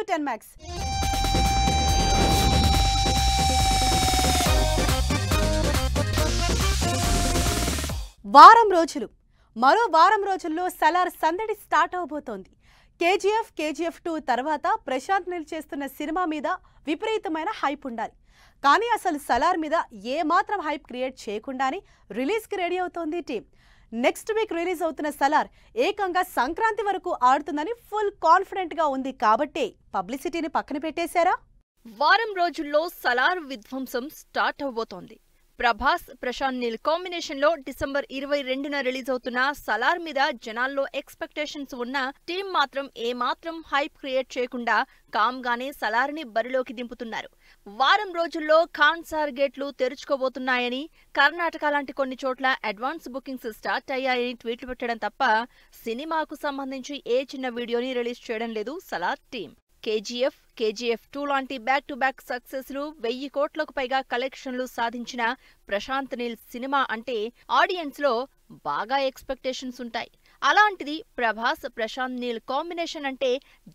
to 10 Max. వారం రోజులు మరో వారం రోజుల్లో సలార్ సందడి స్టార్ట్ అవబోతోంది. కేజీఎఫ్ 2 తర్వాత ప్రశాంత్ నీల్ చేస్తున్న సినిమా మీద విపరీతమైన హైప్ ఉండాలి. కానీ అసలు సలార్ మీద ఏ మాత్రం హైప్ క్రియేట్ చేయకుండానే రిలీజ్కి రెడీ అవుతోంది టీం. నెక్స్ట్ వీక్ రిలీజ్ అవుతున్న సలార్ ఏకంగా సంక్రాంతి వరకు ఆడుతుందని ఫుల్ కాన్ఫిడెంట్గా ఉంది. కాబట్టే పబ్లిసిటీని పక్కన పెట్టేశారా? వారం రోజుల్లో సలార్ విధ్వంసం స్టార్ట్ అవబోతోంది. ప్రభాస్, ప్రశాంత్ నీల్ కాంబినేషన్లో డిసెంబర్ 22న రిలీజ్ అవుతున్న సలార్ మీద జనాల్లో ఎక్స్పెక్టేషన్స్ ఉన్న టీం మాత్రం ఏమాత్రం హైప్ క్రియేట్ చేయకుండా కామ్గానే సలార్ని బరిలోకి దింపుతున్నారు. వారం రోజుల్లో ఖాన్సార్ గేట్లు తెరుచుకోబోతున్నాయని, కర్ణాటక లాంటి కొన్ని చోట్ల అడ్వాన్స్ బుకింగ్స్ స్టార్ట్ అయ్యాయని ట్వీట్లు పెట్టడం తప్ప సినిమాకు సంబంధించి ఏ చిన్న వీడియోని రిలీజ్ చేయడం లేదు సలార్ టీం. కేజీఎఫ్ 2 లాంటి బ్యాక్ టు బ్యాక్ సక్సెస్లు, 1000 కోట్లకు పైగా కలెక్షన్లు సాధించిన ప్రశాంత్ నీల్ సినిమా అంటే ఆడియన్స్లో బాగా ఎక్స్పెక్టేషన్స్ ఉంటాయి. అలాంటిది ప్రభాస్, ప్రశాంత్ నీల్ కాంబినేషన్ అంటే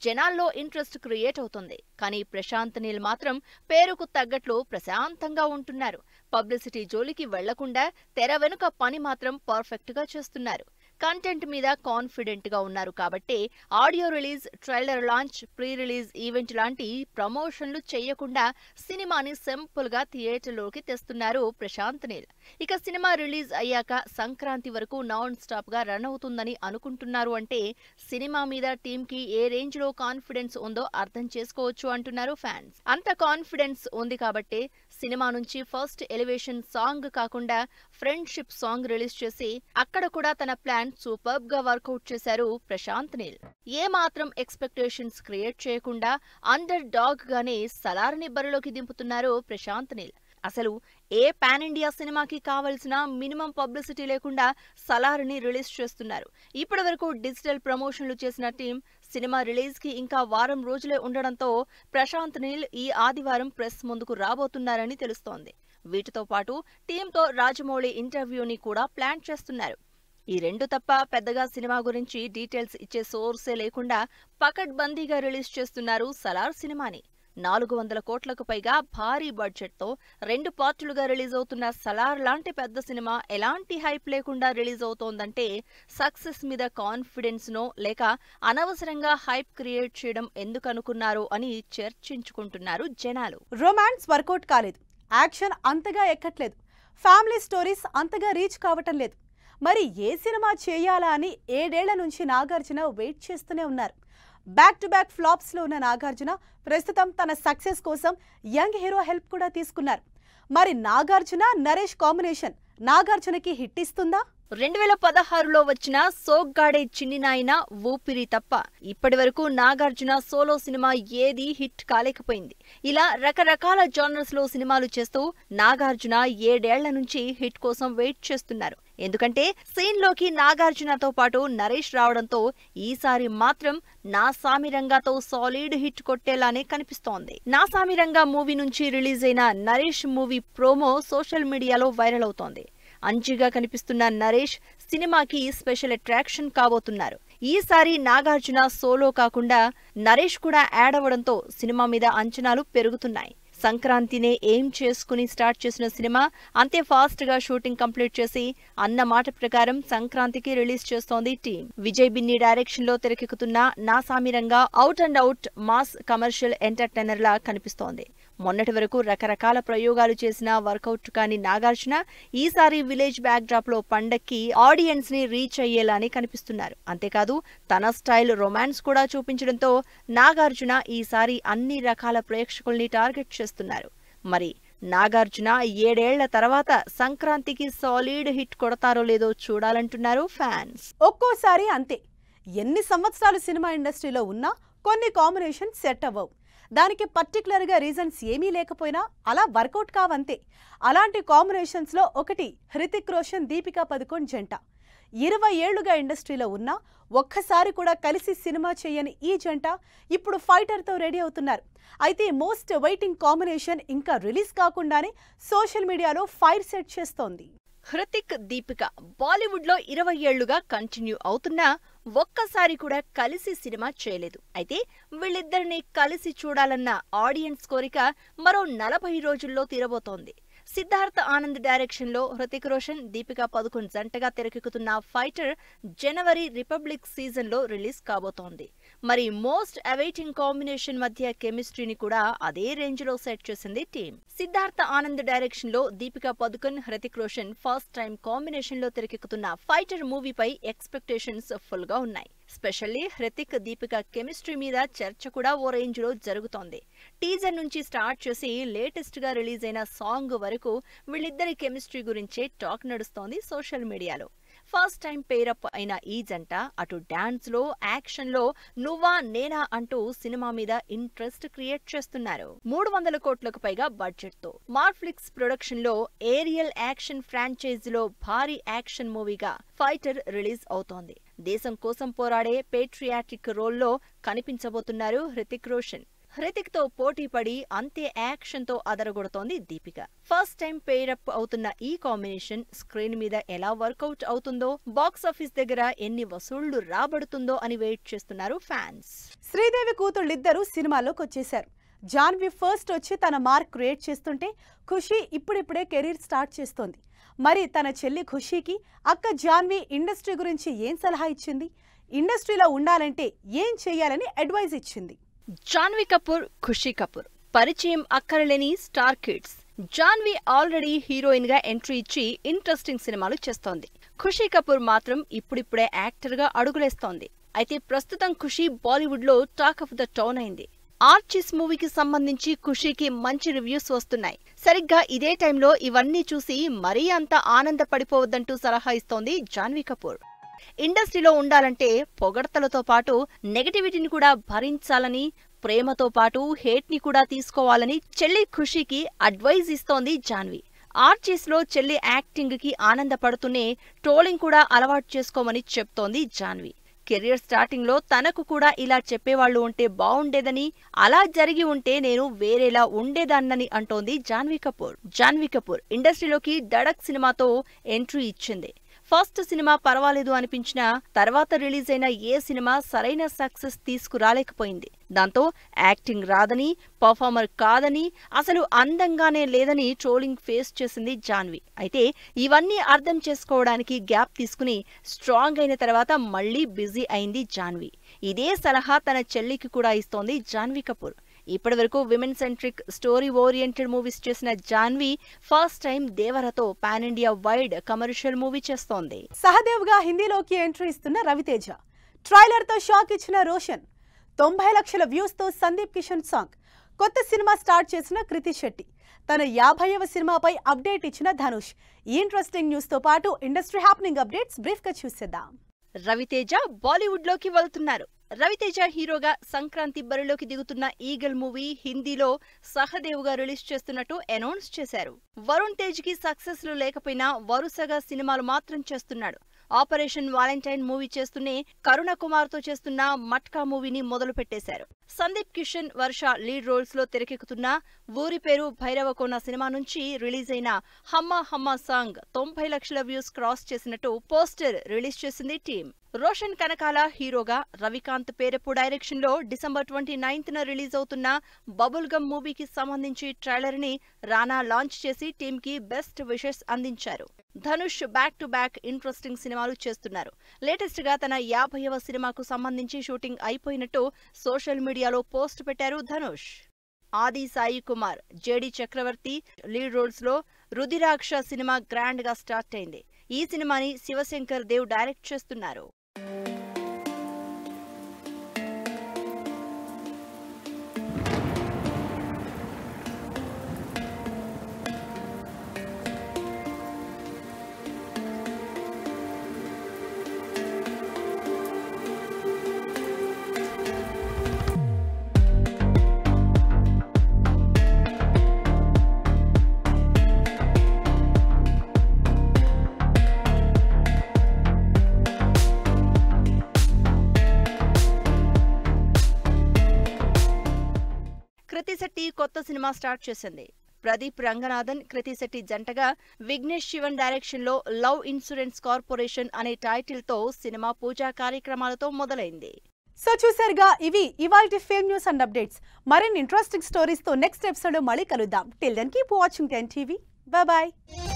జనాల్లో ఇంట్రెస్ట్ క్రియేట్ అవుతుంది. కానీ ప్రశాంత్ నీల్ మాత్రం పేరుకు తగ్గట్లు ప్రశాంతంగా ఉంటున్నారు. పబ్లిసిటీ జోలికి వెళ్లకుండా తెర వెనుక పని మాత్రం పర్ఫెక్ట్గా చేస్తున్నారు. కంటెంట్ మీద కాన్ఫిడెంట్ గా ఉన్నారు కాబట్టి audio release, trailer launch, pre release event లాంటి ప్రమోషన్లు చేయకుండా సినిమాని సింపుల్ గా థియేటర్లోకి తెస్తున్నారు ప్రశాంత్ నీల్. ఇక సినిమా రిలీజ్ అయ్యాక సంక్రాంతి వరకు నాన్ స్టాప్ గా రన్ అవుతుందని అనుకుంటున్నారు అంటే సినిమా మీద టీమ్ కి ఏ రేంజ్ లో కాన్ఫిడెన్స్ ఉందో అర్థం చేసుకోవచ్చు అంటున్నారు ఫ్యాన్స్. అంత కాన్ఫిడెన్స్ ఉంది కాబట్టే సినిమా నుంచి ఫస్ట్ ఎలివేషన్ సాంగ్ కాకుండా ఫ్రెండ్షిప్ సాంగ్ రిలీజ్ చేసి అక్కడ కూడా తన ప్లాన్ సూపర్బ్ గా వర్కౌట్ చేశారు ప్రశాంత్ నీల్. ఏ మాత్రం ఎక్స్పెక్టేషన్స్ క్రియేట్ చేయకుండా అండర్ డాగ్ గానే సలార్ని బరిలోకి దింపుతున్నారు ప్రశాంత్ నీల్. అసలు ఏ పాన్ ఇండియా సినిమాకి కావలసిన మినిమం పబ్లిసిటీ లేకుండా సలార్ని రిలీజ్ చేస్తున్నారు. ఇప్పటి వరకు డిజిటల్ ప్రమోషన్లు చేసిన టీం సినిమా రిలీజ్ కి ఇంకా వారం రోజులే ఉండడంతో ప్రశాంత్ నీల్ ఈ ఆదివారం ప్రెస్ ముందుకు రాబోతున్నారని తెలుస్తోంది. వీటితో పాటు టీంతో రాజమౌళి ఇంటర్వ్యూని కూడా ప్లాన్ చేస్తున్నారు. ఈ రెండు తప్ప పెద్దగా సినిమా గురించి డీటెయిల్స్ ఇచ్చే సోర్సే లేకుండా పకడ్బందీగా రిలీజ్ చేస్తున్నారు సలార్ సినిమాని. 400 కోట్లకు పైగా భారీ బడ్జెట్తో 2 పార్టులుగా రిలీజ్ అవుతున్న సలార్ లాంటి పెద్ద సినిమా ఎలాంటి హైప్ లేకుండా రిలీజ్ అవుతోందంటే సక్సెస్ మీద కాన్ఫిడెన్స్ నో లేక అనవసరంగా హైప్ క్రియేట్ చేయడం ఎందుకనుకున్నారో అని చర్చించుకుంటున్నారు జనాలు. రొమాన్స్ వర్కౌట్ కాలేదు, యాక్షన్ అంతగా ఎక్కట్లేదు, ఫ్యామిలీ స్టోరీస్ అంతగా రీచ్ కావటం లేదు. మరి ఏ సినిమా చేయాలా అని 7 ఏళ్ల నుంచి నాగార్జున వెయిట్ చేస్తూనే ఉన్నారు. బ్యాక్ టు బ్యాక్ ఫ్లాప్స్ లో ఉన్న నాగార్జున ప్రస్తుతం తన సక్సెస్ కోసం యంగ్ హీరో హెల్ప్ కూడా తీసుకున్నారు. మరి నాగార్జున నరేష్ కాంబినేషన్ నాగార్జునకి హిట్ ఇస్తుందా? 2016లో వచ్చిన సోగ్గాడే చిన్ని నాయన, ఊపిరి తప్ప ఇప్పటి వరకు నాగార్జున సోలో సినిమా ఏదీ హిట్ కాలేకపోయింది. ఇలా రకరకాల జానర్స్ లో సినిమాలు చేస్తూ నాగార్జున 7 ఏళ్ల నుంచి హిట్ కోసం వెయిట్ చేస్తున్నారు. ఎందుకంటే సీన్ లోకి నాగార్జునతో పాటు నరేష్ రావడంతో ఈసారి మాత్రం నా సామిరంగాతో సాలిడ్ హిట్ కొట్టేలానే కనిపిస్తోంది. నా సామిరంగా మూవీ నుంచి రిలీజ్ అయిన నరేష్ మూవీ ప్రోమో సోషల్ మీడియాలో వైరల్ అవుతోంది. అంచిగా కనిపిస్తున్న నరేష్ సినిమాకి స్పెషల్ అట్రాక్షన్ కాబోతున్నారు. ఈసారి నాగార్జున సోలో కాకుండా నరేష్ కూడా యాడ్ అవ్వడంతో సినిమా మీద అంచనాలు పెరుగుతున్నాయి. సంక్రాంతినే ఎయిమ్ చేసుకుని స్టార్ట్ చేసిన సినిమా అంతే ఫాస్ట్ గా షూటింగ్ కంప్లీట్ చేసి అన్న మాట ప్రకారం సంక్రాంతికి రిలీజ్ చేస్తోంది టీం. విజయ్ బిన్ని డైరెక్షన్ లో తెరకెక్కుతున్న Naa Saamiranga out and out mass commercial entertainer లా కనిపిస్తోంది. మొన్నటి వరకు రకరకాల ప్రయోగాలు చేసిన వర్కౌట్ కాని నాగార్జున ఈసారి విలేజ్ బ్యాక్ డ్రాప్ లో పండక్కి ఆడియన్స్ ని రీచ్ అయ్యేలానే కనిపిస్తున్నారు. అంతేకాదు తన స్టైల్ రొమాన్స్ కూడా చూపించడంతో నాగార్జున ఈసారి అన్ని రకాల ప్రేక్షకుల్ని టార్గెట్ చేస్తున్నారు. మరి నాగార్జున 7 ఏళ్ల తర్వాత సంక్రాంతికి సాలిడ్ హిట్ కొడతారో లేదో చూడాలంటున్నారు ఫ్యాన్స్. ఒక్కోసారి అంతే, ఎన్ని సంవత్సరాలు సినిమా ఇండస్ట్రీలో ఉన్నా కొన్ని కాంబినేషన్ సెట్ అవ్వవు. దానికి పర్టికులర్గా రీజన్స్ ఏమీ లేకపోయినా అలా వర్కౌట్ కావంతే. అలాంటి కాంబినేషన్స్లో ఒకటి హృతిక్ రోషన్, దీపికా పదుకోన్ జంట. 20 ఏళ్లుగా ఇండస్ట్రీలో ఉన్నా ఒక్కసారి కూడా కలిసి సినిమా చేయని ఈ జంట ఇప్పుడు ఫైటర్తో రెడీ అవుతున్నారు. అయితే మోస్ట్ వెయిటింగ్ కాంబినేషన్ ఇంకా రిలీజ్ కాకుండానే సోషల్ మీడియాలో ఫైర్ సెట్ చేస్తోంది. హృతిక్, దీపిక బాలీవుడ్ లో 20 ఏళ్లుగా కంటిన్యూ అవుతున్న ఒక్కసారి కూడా కలిసి సినిమా చేయలేదు. అయితే వీళ్ళిద్దరిని కలిసి చూడాలన్న ఆడియన్స్ కోరిక మరో 40 రోజుల్లో తీరబోతోంది. సిద్ధార్థ ఆనంద్ డైరెక్షన్ లో హృతిక్ రోషన్, దీపికా పదుకొన్ జంటగా తెరకెక్కుతున్న ఫైటర్ జనవరి రిపబ్లిక్ సీజన్ లో రిలీజ్ కాబోతోంది. మరి మోస్ట్ అవైటింగ్ కాంబినేషన్ మధ్య కెమిస్ట్రీని కూడా అదే రేంజ్ లో సెట్ చేసింది టీం. సిద్ధార్థ ఆనంద్ డైరెక్షన్ లో Deepika Padukone, Hrithik Roshan first time combination లో తెరకెక్కుతున్న ఫైటర్ మూవీపై ఎక్స్పెక్టేషన్స్ ఫుల్ గా ఉన్నాయి. స్పెషల్లీ హృతిక్, దీపిక కెమిస్ట్రీ మీద చర్చ కూడా ఓ రేంజ్ లో జరుగుతోంది. టీజర్ నుంచి స్టార్ట్ చేసి లేటెస్ట్ గా రిలీజ్ అయిన సాంగ్ వరకు వీళ్ళిద్దరి కెమిస్ట్రీ గురించే టాక్ నడుస్తోంది సోషల్ మీడియాలో. ఫస్ట్ టైం పేరప్ అయిన ఈ జంట అటు డాన్స్ లో, యాక్షన్ లో నువ్వా నేనా అంటూ సినిమా మీద ఇంట్రెస్ట్ క్రియేట్ చేస్తున్నారు. 300 కోట్లకు పైగా బడ్జెట్ తో మార్ఫ్లిక్స్ ప్రొడక్షన్ లో ఏరియల్ యాక్షన్ ఫ్రాంచైజీలో భారీ యాక్షన్ మూవీగా ఫైటర్ రిలీజ్ అవుతోంది. దేశం కోసం పోరాడే పేట్రియాటిక్ రోల్లో కనిపించబోతున్నారు హృతిక్ రోషన్. హృతిక్ తో పోటీ పడి అంతే యాక్షన్ తో అదరగొడుతోంది దీపిక. ఫస్ట్ టైం పేరప్ అవుతున్న ఈ కాంబినేషన్ స్క్రీన్ మీద ఎలా వర్కౌట్ అవుతుందో, బాక్సాఫీస్ దగ్గర ఎన్ని వసూళ్లు రాబడుతుందో అని వెయిట్ చేస్తున్నారు ఫ్యాన్స్. శ్రీదేవి కూతుళ్ళిద్దరూ సినిమాలోకి వచ్చేశారు. జాన్వి ఫస్ట్ వచ్చి తన మార్క్ క్రియేట్ చేస్తుంటే ఖుషి ఇప్పుడిప్పుడే కెరీర్ స్టార్ట్ చేస్తోంది. మరి తన చెల్లి ఖుషీకి అక్క జాన్వి ఇండస్ట్రీ గురించి ఏం సలహా ఇచ్చింది? ఇండస్ట్రీలో ఉండాలంటే ఏం చెయ్యాలని అడ్వైజ్ ఇచ్చింది? జాన్వీ కపూర్, ఖుషీ కపూర్ పరిచయం అక్కరలేని star kids. Janhvi already heroine గా ఎంట్రీ ఇచ్చి ఇంట్రెస్టింగ్ సినిమాలు చేస్తోంది. ఖుషీ కపూర్ మాత్రం ఇప్పుడిప్పుడే యాక్టర్ గా అడుగులేస్తోంది. అయితే ప్రస్తుతం ఖుషీ బాలీవుడ్ లో టాక్ ఆఫ్ ద టౌన్ అయింది. ఆర్చిస్ మూవీకి సంబంధించి ఖుషీకి మంచి రివ్యూస్ వస్తున్నాయి. సరిగ్గా ఇదే టైంలో ఇవన్నీ చూసి మరీ అంత ఆనందపడిపోవద్దంటూ సలహా ఇస్తోంది జాన్వీ కపూర్. ఇండస్ట్రీలో ఉండాలంటే పొగడ్తలతో పాటు నెగటివిటీని కూడా భరించాలని, ప్రేమతో పాటు హేట్ ని కూడా తీసుకోవాలని చెల్లి ఖుషీకి అడ్వైజ్ ఇస్తోంది జాన్వీ. ఆర్చిస్ లో చెల్లి యాక్టింగ్ కి ఆనందపడుతూనే ట్రోలింగ్ కూడా అలవాటు చేసుకోమని చెప్తోంది జాన్వీ. కెరియర్ స్టార్టింగ్ లో తనకు కూడా ఇలా చెప్పేవాళ్లు ఉంటే బావుండేదని, అలా జరిగి ఉంటే నేను వేరేలా ఉండేదాన్నని అంటోంది జాన్వీ కపూర్. జాన్వీ కపూర్ ఇండస్ట్రీలోకి దడక్ సినిమాతో ఎంట్రీ ఇచ్చింది. ఫస్ట్ సినిమా పర్వాలేదు అనిపించినా తర్వాత రిలీజ్ అయిన ఏ సినిమా సరైన సక్సెస్ తీసుకురాలేకపోయింది. దాంతో యాక్టింగ్ రాదని, పర్ఫార్మర్ కాదని, అసలు అందంగానే లేదని ట్రోలింగ్ ఫేస్ చేసింది జాన్వీ. అయితే ఇవన్నీ అర్థం చేసుకోవడానికి గ్యాప్ తీసుకుని స్ట్రాంగ్ అయిన తర్వాత మళ్లీ బిజీ అయింది జాన్వీ. ఇదే సలహా తన చెల్లికి కూడా ఇస్తోంది జాన్వీ కపూర్. ఇప్పటివరకు women centric, story oriented movies చేసిన జాన్వీ ఫస్ట్ టైం దేవరతో pan India wide commercial movie చేస్తోంది. సహదేవ్ గా హిందీలోకి ఎంట్రీ ఇస్తున్న రవితేజ, ట్రైలర్ తో షాక్ ఇచ్చిన రోషన్, 90 లక్షల వ్యూస్ తో సందీప్ కిషన్ సాంగ్, కొత్త సినిమా స్టార్ట్ చేసిన కృతి శెట్టి, తన 50వ సినిమాపై అప్డేట్ ఇచ్చిన ధనుష్. ఈ ఇంట్రెస్టింగ్ న్యూస్ తో పాటు ఇండస్ట్రీ హ్యాపెనింగ్ అప్డేట్స్ బ్రీఫ్ గా చూసేద్దాం. రవితేజ బాలీవుడ్ లోకి వెళ్తున్నారు. రవితేజ హీరోగా సంక్రాంతి బరిలోకి దిగుతున్న ఈగల్ మూవీ హిందీలో సహదేవ్ గా రిలీజ్ చేస్తున్నట్టు అనౌన్స్ చేశారు. వరుణ్ తేజ్ కి సక్సెస్లు లేకపోయినా వరుసగా సినిమాలు మాత్రం చేస్తున్నాడు. ఆపరేషన్ వాలంటైన్ మూవీ చేస్తూనే కరుణ కుమార్ తో చేస్తున్న మట్కా మూవీని మొదలు పెట్టేశారు. సందీప్ కిషన్, వర్ష లీడ్ రోల్స్ లో తెరకెక్కుతున్న ఊరి పేరు భైరవకోన సినిమా నుంచి రిలీజ్ అయిన హమ్మా హమ్మా సాంగ్ 90 లక్షల వ్యూస్ క్రాస్ చేసినట్టు పోస్టర్ రిలీజ్ చేసింది టీం. రోషన్ కనకాల హీరోగా, రవికాంత్ పేరపు డైరెక్షన్ లో డిసెంబర్ 29న రిలీజ్ అవుతున్న బబుల్ గమ్ మూవీకి సంబంధించి ట్రైలర్ ని రానా లాంచ్ చేసి టీమ్ కి బెస్ట్ విషెస్ అందించారు. Dhanush back to back interesting సినిమాలు చేస్తున్నారు. లేటెస్ట్ గా తన 50వ సినిమాకు సంబంధించి షూటింగ్ అయిపోయినట్టు సోషల్ మీడియాలో పోస్ట్ పెట్టారు ధనుష్. ఆది సాయి కుమార్, జేడి చక్రవర్తి లీడ్ రోల్స్ లో రుధిరాక్ష సినిమా గ్రాండ్ గా స్టార్ట్ అయింది. ఈ సినిమాని శివశంకర్ దేవ్ డైరెక్ట్ చేస్తున్నారు. కృతి శెట్టి కొత్త సినిమా స్టార్ట్ చేసింది. ప్రదీప్ రంగనాథన్, కృతి శెట్టి జంటగా విఘ్నేష్ శివన్ డైరెక్షన్ లో లవ్ ఇన్సూరెన్స్ కార్పొరేషన్ అనే టైటిల్ తో సినిమా పూజా కార్యక్రమాలతో మొదలైంది. సో చూసారుగా, ఇవి ఇవాల్టి ఫిల్మ్ న్యూస్ అండ్ అప్డేట్స్. మరిన్ని ఇంట్రెస్టింగ్ స్టోరీస్ తో నెక్స్ట్ ఎపిసోడ్ లో మళ్ళీ కలుద్దాం. Till then keep watching 10 TV. Bye bye.